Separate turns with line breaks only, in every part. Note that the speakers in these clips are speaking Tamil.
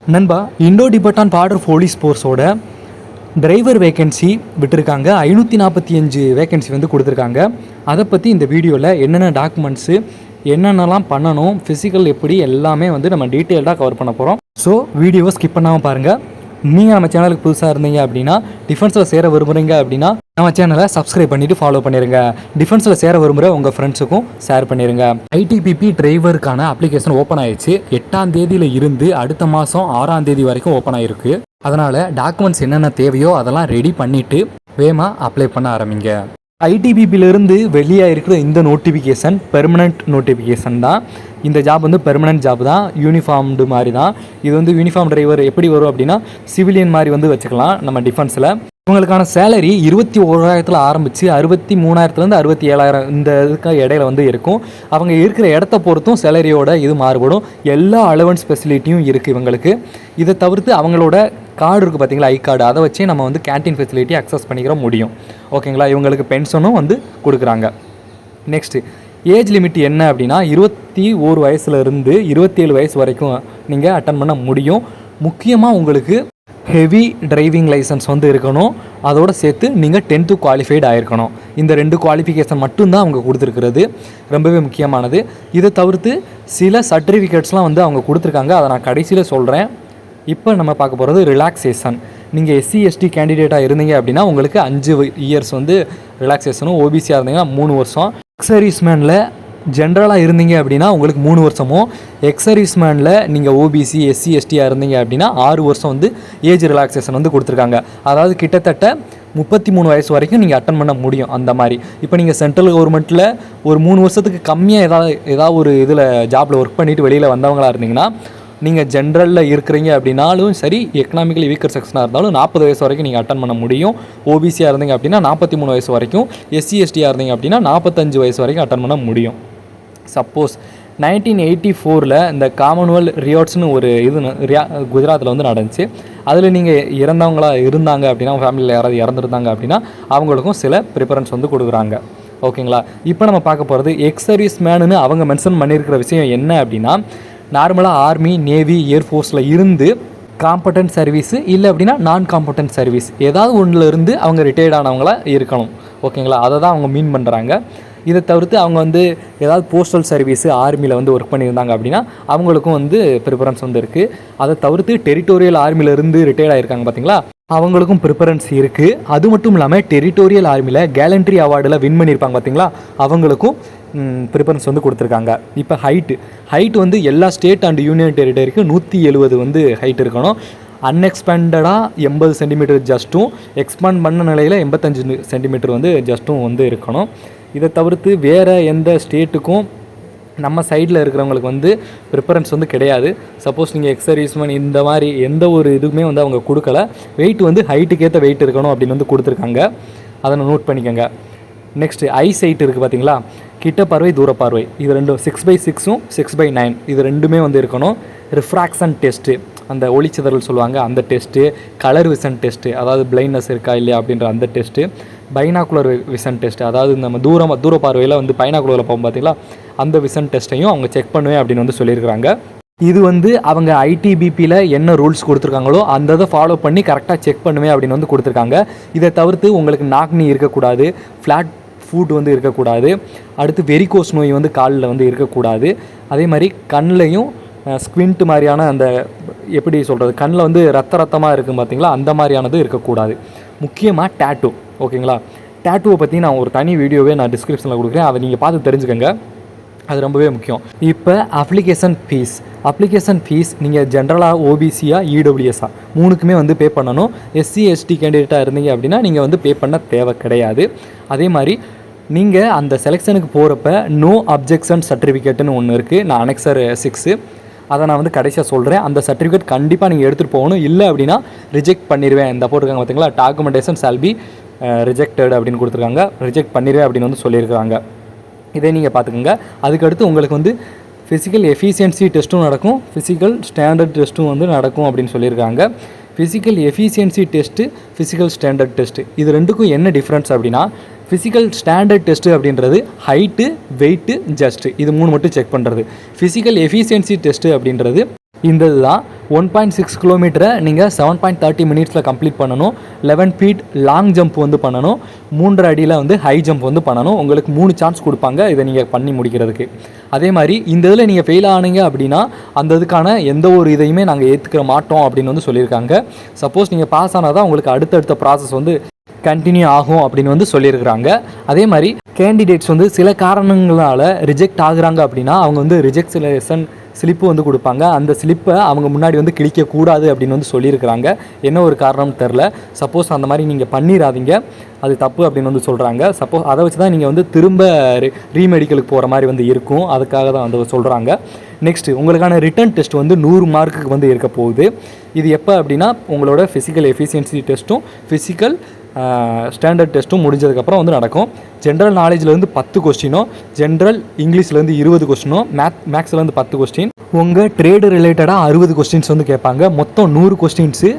நண்பா, இண்டோ டிபட்டான் பார்டர் போலீஸ் ஃபோர்ஸோட டிரைவர் வேகன்சி விட்டுருக்காங்க. 545 வேகன்சி வந்து கொடுத்துருக்காங்க. அதை பற்றி இந்த வீடியோவில் என்னென்ன டாக்குமெண்ட்ஸு என்னென்னலாம் பண்ணணும், ஃபிசிக்கல் எப்படி எல்லாமே வந்து நம்ம டீட்டெயில்டாக கவர் பண்ண போகிறோம். ஸோ வீடியோவை ஸ்கிப் பண்ணாமல் பாருங்கள். நீங்கள் நம்ம சேனலுக்கு புதுசாக இருந்தீங்க அப்படின்னா, டிஃபென்ஸில் சேர விரும்புகிறீங்க அப்படின்னா நம்ம சேனலை சப்ஸ்கிரைப் பண்ணிவிட்டு ஃபாலோ பண்ணிடுங்க. டிஃபென்ஸில் சேர விரும்புகிற உங்கள் ஃப்ரெண்ட்ஸுக்கும் ஷேர் பண்ணிடுங்க. ஐடிபிபி டிரைவருக்கான அப்ளிகேஷன் ஓப்பன் ஆயிடுச்சு. 8ஆம் தேதியில் இருந்து அடுத்த மாதம் 6ஆம் தேதி வரைக்கும் ஓப்பன் ஆகிருக்கு. அதனால் டாக்குமெண்ட்ஸ் என்னென்ன தேவையோ அதெல்லாம் ரெடி பண்ணிவிட்டு வேகமாக அப்ளை பண்ண ஆரம்பிங்க. ஐடிபிபியிலிருந்து வெளியாக இருக்கிற இந்த நோட்டிஃபிகேஷன் பெர்மனண்ட் நோட்டிஃபிகேஷன் தான். இந்த ஜாப் வந்து பெர்மனண்ட் ஜாப் தான், யூனிஃபார்ம்டு மாதிரி தான். இது வந்து யூனிஃபார்ம் டிரைவர் எப்படி வரும் அப்படின்னா சிவிலியன் மாதிரி வந்து வச்சுக்கலாம் நம்ம டிஃபென்ஸில். இவங்களுக்கான சேலரி 21,000 ஆரம்பித்து 63,000 67,000 இந்த இதுக்கு இடையில வந்து இருக்கும். அவங்க இருக்கிற இடத்த பொறுத்தும் சேலரியோட இது மாறுபடும். எல்லா அலவன்ஸ் ஃபெசிலிட்டியும் இருக்குது இவங்களுக்கு. இதை தவிர்த்து அவங்களோட கார்டு இருக்குது பார்த்தீங்களா, ஐ கார்டு, அதை வச்சே நம்ம வந்து கேன்டீன் ஃபெசிலிட்டி அக்சஸ் பண்ணிக்கிற முடியும். ஓகேங்களா, இவங்களுக்கு பென்ஷனும் வந்து கொடுக்குறாங்க. நெக்ஸ்ட்டு ஏஜ் லிமிட் என்ன அப்படின்னா 21 வயசுலேருந்து 27 வயசு வரைக்கும் நீங்கள் அட்டன் பண்ண முடியும். முக்கியமாக உங்களுக்கு ஹெவி டிரைவிங் லைசன்ஸ் வந்து இருக்கணும். அதோடு சேர்த்து நீங்கள் 10th குவாலிஃபைடு ஆகிருக்கணும். இந்த 2 குவாலிஃபிகேஷன் மட்டும்தான் அவங்க கொடுத்துருக்கிறது, ரொம்பவே முக்கியமானது. இதை தவிர்த்து சில சர்டிஃபிகேட்ஸ்லாம் வந்து அவங்க கொடுத்துருக்காங்க, அதை நான் கடைசியில் சொல்கிறேன். இப்போ நம்ம பார்க்க போகிறது ரிலாக்ஸேஷன். நீங்கள் SC ST கேண்டிடேட்டாக இருந்தீங்க அப்படின்னா உங்களுக்கு 5 இயர்ஸ் வந்து ரிலாக்ஸேஷனும், ஓபிசியாக இருந்தீங்கன்னா 3 வருஷம், எக்ஸர்வீஸ்மேனில் ஜென்ரலாக இருந்தீங்க அப்படின்னா உங்களுக்கு 3 வருஷமும், எக்ஸர்வீஸ்மேனில் நீங்கள் ஓபிசி SC STயாக இருந்தீங்க அப்படின்னா 6 வருஷம் வந்து ஏஜ் ரிலாக்ஸேஷன் வந்து கொடுத்துருக்காங்க. அதாவது கிட்டத்தட்ட 33 வயசு வரைக்கும் நீங்கள் அட்டன் பண்ண முடியும் அந்த மாதிரி. இப்போ நீங்கள் சென்ட்ரல் கவர்மெண்ட்டில் ஒரு 3 வருஷத்துக்கு கம்மியாக ஏதாவது ஒரு இதில் ஜாபில் ஒர்க் பண்ணிவிட்டு வெளியில் வந்தவங்களாக இருந்தீங்கன்னா, நீங்கள் ஜென்ரலில் இருக்கிறீங்க அப்படின்னாலும் சரி, எக்கனாமிக்கலி வீக்கர் செக்ஷனாக இருந்தாலும் 40 வயசு வரைக்கும் நீங்கள் அட்டன் பண்ண முடியும். ஓபிசியாக இருந்தீங்க அப்படின்னா 43 வயசு வரைக்கும், SC STயாக இருந்தீங்க அப்படின்னா 45 வயசு வரைக்கும் அட்டன் பண்ண முடியும். சப்போஸ் 1984 இந்த காமன்வெல்த் ரிவார்ட்ஸ்னு ஒரு இது குஜராத்தில் வந்து நடந்துச்சு. அதில் நீங்கள் இறந்தவங்களாக இருந்தாங்க அப்படின்னா, ஃபேமிலியில் யாராவது இறந்துருந்தாங்க அப்படின்னா அவங்களுக்கும் சில ப்ரிஃபரன்ஸ் வந்து கொடுக்குறாங்க. ஓகேங்களா, இப்போ நம்ம பார்க்க போகிறது எக்ஸர்வீஸ் மேனுன்னு அவங்க மென்ஷன் பண்ணியிருக்கிற விஷயம் என்ன அப்படின்னா, நார்மலாக ஆர்மி, நேவி, ஏர்ஃபோர்ஸில் இருந்து காம்படன்ட் சர்வீஸு இல்லை அப்படின்னா நான் காம்படன்ட் சர்வீஸ் ஏதாவது ஒன்றில் இருந்து அவங்க ரிட்டையர்ட் ஆனவங்களாக இருக்கணும். ஓகேங்களா, அதை தான் அவங்க மீன் பண்ணுறாங்க. இதை தவிர்த்து அவங்க வந்து ஏதாவது போஸ்டல் சர்வீஸு ஆர்மியில் வந்து ஒர்க் பண்ணியிருந்தாங்க அப்படின்னா அவங்களுக்கும் வந்து ப்ரிஃபரன்ஸ் வந்து இருக்குது. அதை தவிர்த்து டெரிட்டோரியல் ஆர்மியிலேருந்து ரிட்டையர்ட் ஆகிருக்காங்க பார்த்தீங்களா, அவங்களுக்கும் ப்ரிஃபரன்ஸ் இருக்குது. அது மட்டும் இல்லாமல் டெரிட்டோரியல் ஆர்மியில் கேலண்ட்ரி அவார்டில் வின் பண்ணியிருப்பாங்க பார்த்தீங்களா, அவங்களுக்கும் ப்ரிஃபரன்ஸ் வந்து கொடுத்துருக்காங்க. இப்போ ஹைட்டு வந்து எல்லா ஸ்டேட் அண்ட் யூனியன் டெரிட்டரிக்கும் 170 வந்து ஹைட் இருக்கணும். அன்எக்ஸ்பேண்டடாக 80 சென்டிமீட்டர் ஜஸ்ட்டும், எக்ஸ்பேண்ட் பண்ண நிலையில் 85 சென்டிமீட்டர் வந்து ஜஸ்ட்டும் வந்து இருக்கணும். இதை தவிர்த்து வேறு எந்த ஸ்டேட்டுக்கும் நம்ம சைடில் இருக்கிறவங்களுக்கு வந்து ப்ரிஃபரன்ஸ் வந்து கிடையாது. சப்போஸ் நீங்கள் எக்ஸர்வீஸ்மேன் இந்த மாதிரி எந்த ஒரு இதுவுமே வந்து அவங்க கொடுக்கல. வெயிட் வந்து ஹைட்டுக்கு ஏற்ற வெயிட் இருக்கணும் அப்படின்னு வந்து கொடுத்துருக்காங்க, அதை நோட் பண்ணிக்கோங்க. நெக்ஸ்ட்டு ஐ சைட் இருக்குது பார்த்தீங்களா, கிட்ட பார்வை தூர பார்வை, இது ரெண்டும் 6/6ம் 6/9 இது ரெண்டுமே வந்து இருக்கணும். ரிஃப்ராக்ஷன் டெஸ்ட்டு, அந்த ஒளிச்சிதறல் சொல்லுவாங்க அந்த டெஸ்ட்டு, கலர் விஷன் டெஸ்ட்டு, அதாவது பிளைண்ட்னஸ் இருக்கா இல்லையா அப்படின்ற அந்த டெஸ்ட்டு, பைனாக்குலர் விஷன் டெஸ்ட்டு, அதாவது நம்ம தூர பார்வையில் வந்து பைனாக்குலரில் போகும் பார்த்தீங்களா, அந்த விஷன் டெஸ்ட்டையும் அவங்க செக் பண்ணுவேன் அப்படின்னு வந்து சொல்லியிருக்கிறாங்க. இது வந்து அவங்க ஐடிபிபியில் என்ன ரூல்ஸ் கொடுத்துருக்காங்களோ அந்த இதை ஃபாலோ பண்ணி கரெக்டாக செக் பண்ணுவேன் அப்படின்னு வந்து கொடுத்துருக்காங்க. இதை தவிர்த்து உங்களுக்கு நாக்னி இருக்கக்கூடாது, ஃப்ளாட் ஃபுட் வந்து இருக்கக்கூடாது, அடுத்து வெரிகோஸ் நோய் வந்து காலில் வந்து இருக்கக்கூடாது. அதே மாதிரி கண்ணிலையும் ஸ்குவிண்ட் மாதிரியான அந்த எப்படி சொல்கிறது, கண்ணில் வந்து ரத்தமாக இருக்கும் பார்த்தீங்களா, அந்த மாதிரியானது இருக்கக்கூடாது. முக்கியமாக டேட்டூ. ஓகேங்களா, டேட்டூவை பற்றி நான் ஒரு தனி வீடியோவே நான் டிஸ்கிரிப்ஷனில் கொடுக்குறேன், அதை நீங்கள் பார்த்து தெரிஞ்சுக்கோங்க, அது ரொம்பவே முக்கியம். இப்போ அப்ளிகேஷன் ஃபீஸ் நீங்கள் ஜென்ரலாக ஓபிசியா இடபிள்யூஎஸ்ஸா 3க்குமே வந்து பே பண்ணணும். SC ST கேண்டிடேட்டாக இருந்தீங்க அப்படின்னா நீங்கள் வந்து பே பண்ண தேவை கிடையாது. அதே மாதிரி நீங்கள் அந்த செலெக்ஷனுக்கு போகிறப்ப நோ அப்ஜெக்ஷன் சர்டிஃபிகேட்டுன்னு ஒன்று இருக்குது, நான் அனெக்சர் 6, அதை நான் வந்து கடைசியாக சொல்கிறேன். அந்த சர்டிஃபிகேட் கண்டிப்பாக நீங்கள் எடுத்துகிட்டு போகணும். இல்லை அப்படின்னா ரிஜெக்ட் பண்ணிடுவேன். இந்த போட்டிருக்காங்க பார்த்தீங்களா, டாக்குமெண்டேஷன் ஷால் பி ரிஜெக்டட் அப்படின்னு கொடுத்துருக்காங்க, ரிஜெக்ட் பண்ணிடுவேன் அப்படின்னு வந்து சொல்லியிருக்காங்க. இதை நீங்கள் பார்த்துக்கோங்க. அதுக்கடுத்து உங்களுக்கு வந்து ஃபிசிக்கல் எஃபிஷியன்சி டெஸ்ட்டும் நடக்கும், ஃபிசிக்கல் ஸ்டாண்டர்ட் டெஸ்ட்டும் வந்து நடக்கும் அப்படின்னு சொல்லியிருக்காங்க. Physical efficiency test, physical standard test, இது ரெண்டுக்கும் என்ன டிஃப்ரென்ஸ் அப்படின்னா, ஃபிசிக்கல் ஸ்டாண்டர்ட் டெஸ்ட்டு அப்படின்றது ஹைட்டு, வெயிட்டு, ஜஸ்ட்டு இது 3 மட்டும் செக் பண்ணுறது. ஃபிசிக்கல் எஃபிஷியன்சி டெஸ்ட்டு அப்படின்றது இந்த இதுதான் 1.6 கிலோமீட்டரை நீங்கள் 7.30 மினிட்ஸில் கம்ப்ளீட் பண்ணணும். 11 ஃபீட் லாங் ஜம்ப் வந்து பண்ணணும். 3 அடியில் வந்து ஹை ஜம்ப் வந்து பண்ணணும். உங்களுக்கு 3 சான்ஸ் கொடுப்பாங்க இதை நீங்கள் பண்ணி முடிக்கிறதுக்கு. அதே மாதிரி இந்த இதில் நீங்கள் ஃபெயில் ஆனீங்க அப்படின்னா அந்த இதுக்கான எந்த ஒரு இதையுமே நாங்கள் ஏற்றுக்கிற மாட்டோம் அப்படின்னு வந்து சொல்லியிருக்காங்க. சப்போஸ் நீங்கள் பாஸ் ஆனால் தான் உங்களுக்கு அடுத்தடுத்த ப்ராசஸ் வந்து கண்டினியூ ஆகும் அப்படின்னு வந்து சொல்லியிருக்கிறாங்க. அதே மாதிரி கேண்டிடேட்ஸ் வந்து சில காரணங்களால் ரிஜெக்ட் ஆகுறாங்க அப்படின்னா அவங்க வந்து ரிஜெக்ஷன் ஸ்லிப்பு வந்து கொடுப்பாங்க. அந்த ஸ்லிப்பை அவங்க முன்னாடி வந்து கிழிக்கக்கூடாது அப்படின்னு வந்து சொல்லியிருக்கிறாங்க. என்ன ஒரு காரணம்னு தெரில. சப்போஸ் அந்த மாதிரி நீங்கள் பண்ணிடாதீங்க, அது தப்பு அப்படின்னு வந்து சொல்கிறாங்க. சப்போஸ் அதை வச்சு தான் நீங்கள் வந்து திரும்ப ரீமெடிக்கலுக்கு போகிற மாதிரி வந்து இருக்கும். அதுக்காக தான் வந்து சொல்கிறாங்க. நெக்ஸ்ட்டு உங்களுக்கான ரிட்டன் டெஸ்ட் வந்து 100 மார்க்குக்கு வந்து இருக்க போகுது. இது எப்போ அப்படின்னா உங்களோட ஃபிசிக்கல் எஃபிஷியன்சி டெஸ்ட்டும் ஃபிசிக்கல் ஸ்டாண்டர்ட் டெஸ்ட்டும் முடிஞ்சதுக்கப்புறம் வந்து நடக்கும். ஜென்ரல் நாலேஜ்லேருந்து 10 கொஸ்டினும், ஜென்ரல் இங்கிலீஷ்லேருந்து 20 கொஸ்டினும், மேக்ஸ்லேருந்து 10 கொஸ்டின், உங்கள் ட்ரேடு ரிலேட்டடாக 60 கொஸ்டின்ஸ் வந்து கேட்பாங்க. மொத்தம் 100 கொஸ்டின்ஸு.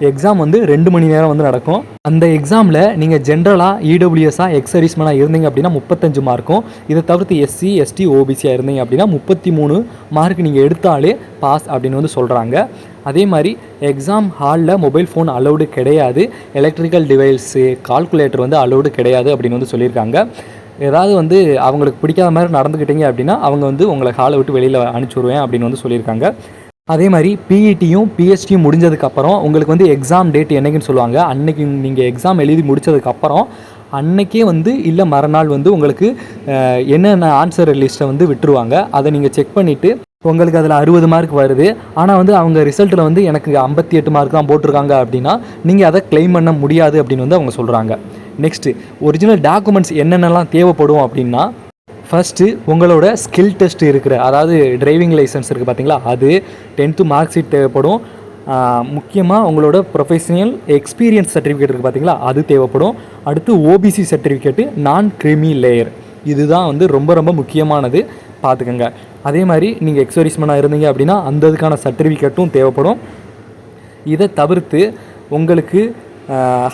எக்ஸாம் வந்து 2 மணி நேரம் வந்து நடக்கும். அந்த எக்ஸாமில் நீங்கள் ஜென்ரலாக இடபிள்யூஎஸ்ஸாக எக்ஸர்வீஸ்மேனாக இருந்தீங்க அப்படின்னா 35 மார்க்கும், இதை தவிர்த்து எஸ்சி எஸ்டி ஓபிசியாக இருந்தீங்க அப்படின்னா 33 மார்க் நீங்கள் எடுத்தாலே பாஸ் அப்படின்னு வந்து சொல்கிறாங்க. அதே மாதிரி எக்ஸாம் ஹாலில் மொபைல் ஃபோன் அலௌடு கிடையாது. எலக்ட்ரிக்கல் டிவைஸு கால்குலேட்டர் வந்து அலௌடு கிடையாது அப்படின்னு வந்து சொல்லியிருக்காங்க. ஏதாவது வந்து அவங்களுக்கு பிடிக்காத மாதிரி நடந்துக்கிட்டீங்க அப்படின்னா அவங்க வந்து உங்களை ஹாலை விட்டு வெளியில் அனுப்பிச்சுடுவேன் அப்படின்னு வந்து சொல்லியிருக்காங்க. அதே மாதிரி பிஇடியும் பிஹெச்டியும் முடிஞ்சதுக்கப்புறம் உங்களுக்கு வந்து எக்ஸாம் டேட் என்றைக்குன்னு சொல்லுவாங்க. அன்றைக்கி நீங்கள் எக்ஸாம் எழுதி முடித்ததுக்கப்புறம் அன்றைக்கே வந்து இல்லை மறுநாள் வந்து உங்களுக்கு என்னென்ன ஆன்சர் லிஸ்ட்டை வந்து விட்டுருவாங்க. அதை நீங்கள் செக் பண்ணிவிட்டு உங்களுக்கு அதில் 60 மார்க் வருது, ஆனால் வந்து அவங்க ரிசல்ட்டில் வந்து எனக்கு 58 மார்க் தான் போட்டிருக்காங்க அப்படின்னா நீங்கள் அதை கிளைம் பண்ண முடியாது அப்படின்னு வந்து அவங்க சொல்கிறாங்க. நெக்ஸ்ட்டு ஒரிஜினல் டாக்குமெண்ட்ஸ் என்னென்னலாம் தேவைப்படும் அப்படின்னா, ஃபஸ்ட்டு உங்களோட ஸ்கில் டெஸ்ட் இருக்கிற, அதாவது டிரைவிங் லைசன்ஸ் இருக்குது பார்த்தீங்களா, அது 10th மார்க் ஷீட் தேவைப்படும். முக்கியமாக உங்களோட ப்ரொஃபஷனல் எக்ஸ்பீரியன்ஸ் சர்டிஃபிகேட் இருக்குது பார்த்தீங்களா, அது தேவைப்படும். அடுத்து ஓபிசி சர்டிஃபிகேட்டு, நான் கிரிமி லேயர், இதுதான் வந்து ரொம்ப ரொம்ப முக்கியமானது, பார்த்துக்கோங்க. அதே மாதிரி நீங்கள் எக்ஸர்வீஸ்மேனாக இருந்தீங்க அப்படின்னா அந்த இதுக்கான சர்டிஃபிகேட்டும் தேவைப்படும். இதை தவிர்த்து உங்களுக்கு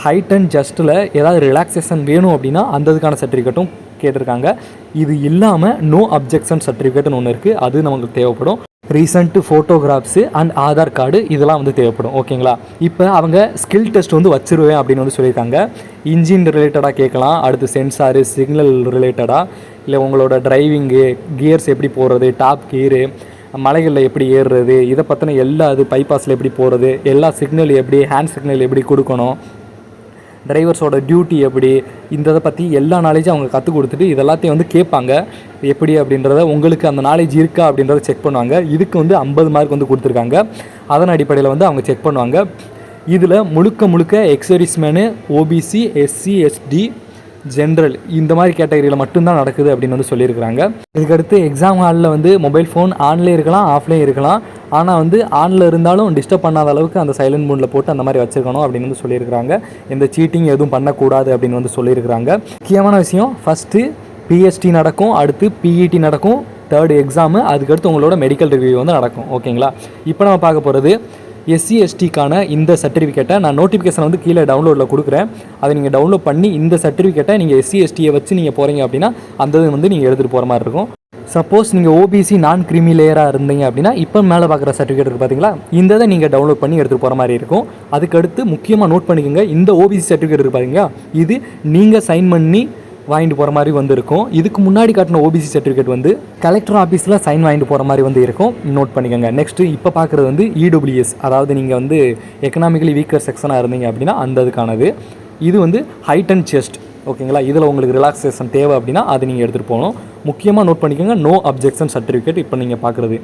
ஹைட் அண்ட் ஜஸ்ட்டில் ஏதாவது ரிலாக்ஸேஷன் வேணும் அப்படின்னா அந்த இதுக்கான சர்டிஃபிகேட்டும் கேட்டிருக்காங்க. இது இல்லாமல் நோ அப்ஜெக்ஷன் சர்டிஃபிகேட்னு ஒன்று இருக்குது, அது நமக்கு தேவைப்படும். Recent photographs and Aadhaar card இதெல்லாம் வந்து தேவைப்படும். ஓகேங்களா? இப்போ அவங்க ஸ்கில் டெஸ்ட் வந்து வச்சுருவேன் அப்படின்னு வந்து சொல்லியிருக்காங்க. இன்ஜின் ரிலேட்டடாக கேட்கலாம், அடுத்து சென்சாரு சிக்னல் ரிலேட்டடாக, இல்லை உங்களோட டிரைவிங்கு, கியர்ஸ் எப்படி போடுறது, டாப் கியரு, மலைகளில் எப்படி ஏறுறது, இதை பற்றின எல்லா இது பைபாஸில் எப்படி போகிறது, எல்லா சிக்னல் எப்படி, ஹேண்ட் சிக்னல் எப்படி கொடுக்கணும், டிரைவர்ஸோட டியூட்டி எப்படி, இந்த இதை பற்றி எல்லா நாலேஜும் அவங்க கற்றுக் கொடுத்துட்டு இதெல்லாத்தையும் வந்து கேட்பாங்க. எப்படி அப்படின்றத உங்களுக்கு அந்த நாலேஜ் இருக்கா அப்படின்றத செக் பண்ணுவாங்க. இதுக்கு வந்து 50 மார்க் வந்து கொடுத்துருக்காங்க. அதன் அடிப்படையில் வந்து அவங்க செக் பண்ணுவாங்க. இதில் முழுக்க எக்ஸர்வீஸ்மேனு, ஓபிசி, எஸ்சி எஸ்டி, ஜென்ரல் இந்த மாதிரி கேட்டகரியில் மட்டும்தான் நடக்குது அப்படின்னு வந்து சொல்லியிருக்கிறாங்க. இதுக்கடுத்து எக்ஸாம் ஹாலில் வந்து மொபைல் ஃபோன் ஆன்லேயும் இருக்கலாம் ஆஃப்லேயும் இருக்கலாம், ஆனால் வந்து ஆனில் இருந்தாலும் டிஸ்டர்ப் பண்ணாத அளவுக்கு அந்த சைலண்ட் மோடில் போட்டு அந்த மாதிரி வச்சுருக்கணும் அப்படின்னு வந்து சொல்லியிருக்கிறாங்க. எந்த சீட்டிங் எதுவும் பண்ணக்கூடாது அப்படின்னு வந்து சொல்லியிருக்கிறாங்க. முக்கியமான விஷயம், ஃபஸ்ட்டு பிஎஸ்டி நடக்கும், அடுத்து பிஇடி நடக்கும், 3rd எக்ஸாமு, அதுக்கடுத்து உங்களோட மெடிக்கல் ரிவ்யூ வந்து நடக்கும். ஓகேங்களா? இப்போ நம்ம பார்க்க போகிறது எஸ்சி எஸ்டிக்கான இந்த சர்டிஃபிகேட்டை நான் நோட்டிஃபிகேஷன் வந்து கீழே டவுன்லோடில் கொடுக்குறேன். அதை நீங்கள் டவுன்லோட் பண்ணி இந்த சர்டிஃபிகேட்டை நீங்கள் எஸ்சி எஸ்டியை வச்சு நீங்கள் போகிறீங்க அப்படின்னா அந்த இது வந்து நீங்கள் எடுத்துகிட்டு போகிற மாதிரி இருக்கும். சப்போஸ் நீங்கள் ஓபிசி நான் கிரிமி லேயராக இருந்தீங்க அப்படின்னா இப்போ மேலே பார்க்குற சர்டிஃபிகேட் இருக்குது பார்த்தீங்களா, இந்த இதை நீங்கள் டவுன்லோட் பண்ணி எடுத்துகிட்டு போகிற மாதிரி இருக்கும். அதுக்கடுத்து முக்கியமாக நோட் பண்ணிக்கோங்க, இந்த ஓபிசி சர்டிஃபிகேட் இருக்குது பார்த்தீங்களா, இது நீங்கள் சைன் பண்ணி வாங்கிட்டு போகிற மாதிரி வந்து இருக்கும். இதுக்கு முன்னாடி காட்டின ஓபிசி சர்டிஃபிகேட் வந்து கலெக்டர் ஆஃபீஸில் சைன் வாங்கிட்டு போகிற மாதிரி வந்து இருக்கும். நோட் பண்ணிக்கோங்க. நெக்ஸ்ட்டு இப்போ பார்க்குறது வந்து இடபிள்யூஎஸ், அதாவது நீங்கள் வந்து எக்கனாமிக்கலி வீக்கர் செக்ஷனாக இருந்தீங்க அப்படின்னா அந்த இதுக்கானது. இது வந்து ஹைட் அண்ட் செஸ்ட். ஓகேங்களா? இதில் உங்களுக்கு ரிலாக்ஸேஷன் தேவை அப்படின்னா அது நீங்கள் எடுத்துகிட்டு போகணும். முக்கியமாக நோட் பண்ணிக்கோங்க, நோ அப்ஜெக்ஷன் சர்டிஃபிகேட் இப்போ நீங்கள் பார்க்குறது.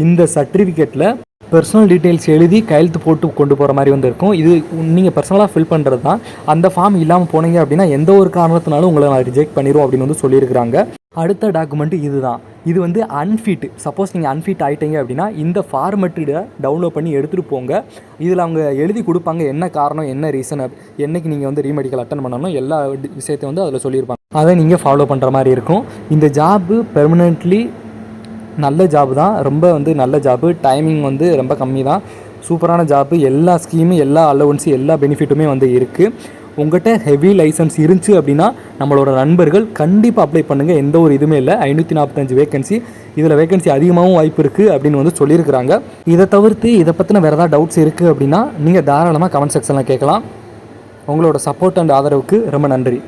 இந்த சர்டிஃபிகேட்டில் பர்சனல் டீட்டெயில்ஸ் எழுதி கையெழுத்து போட்டு கொண்டு போகிற மாதிரி வந்து இருக்கும். இது நீங்கள் பர்சனலாக ஃபில் பண்ணுறது தான். அந்த ஃபார்ம் இல்லாமல் போனீங்க அப்படின்னா எந்த ஒரு காரணத்தினாலும் உங்களை நான் ரிஜெக்ட் பண்ணிடுவோம் அப்படின்னு வந்து சொல்லியிருக்கிறாங்க. அடுத்த டாக்குமெண்ட்டு இது தான். இது வந்து அன்ஃபிட். சப்போஸ் நீங்கள் அன்ஃபிட் ஆகிட்டீங்க அப்படின்னா இந்த ஃபார்மெட்டை டவுன்லோட் பண்ணி எடுத்துகிட்டு போங்க. இதில் அவங்க எழுதி கொடுப்பாங்க என்ன காரணம், என்ன ரீசன், என்றைக்கு நீங்கள் வந்து ரீமெடிக்கல் அட்டன் பண்ணணும், எல்லா விஷயத்தையும் வந்து அதில் சொல்லியிருப்பாங்க. அதை நீங்கள் ஃபாலோ பண்ணுற மாதிரி இருக்கும். இந்த ஜாப்பு பெர்மனெண்ட்லி நல்ல ஜாப் தான், ரொம்ப வந்து நல்ல ஜாப்பு. டைமிங் வந்து ரொம்ப கம்மி தான். சூப்பரான ஜாப்பு. எல்லா ஸ்கீமு, எல்லா அலவன்ஸு, எல்லா பெனிஃபிட்டுமே வந்து இருக்குது. உங்கள்கிட்ட ஹெவி லைசன்ஸ் இருந்துச்சு அப்படின்னா நம்மளோட நண்பர்கள் கண்டிப்பாக அப்ளை பண்ணுங்கள். எந்த ஒரு இதுவுமே இல்லை. 545 வேகன்சி, இதில் வேகன்சி அதிகமாகவும் வாய்ப்பு இருக்குது அப்படின்னு வந்து சொல்லியிருக்கிறாங்க. இதை தவிர்த்து இதை பற்றின வேறு ஏதாவது டவுட்ஸ் இருக்குது அப்படின்னா நீங்கள் தாராளமாக கமெண்ட் செக்ஷனில் கேட்கலாம். உங்களோட சப்போர்ட் அண்ட் ஆதரவுக்கு ரொம்ப நன்றி.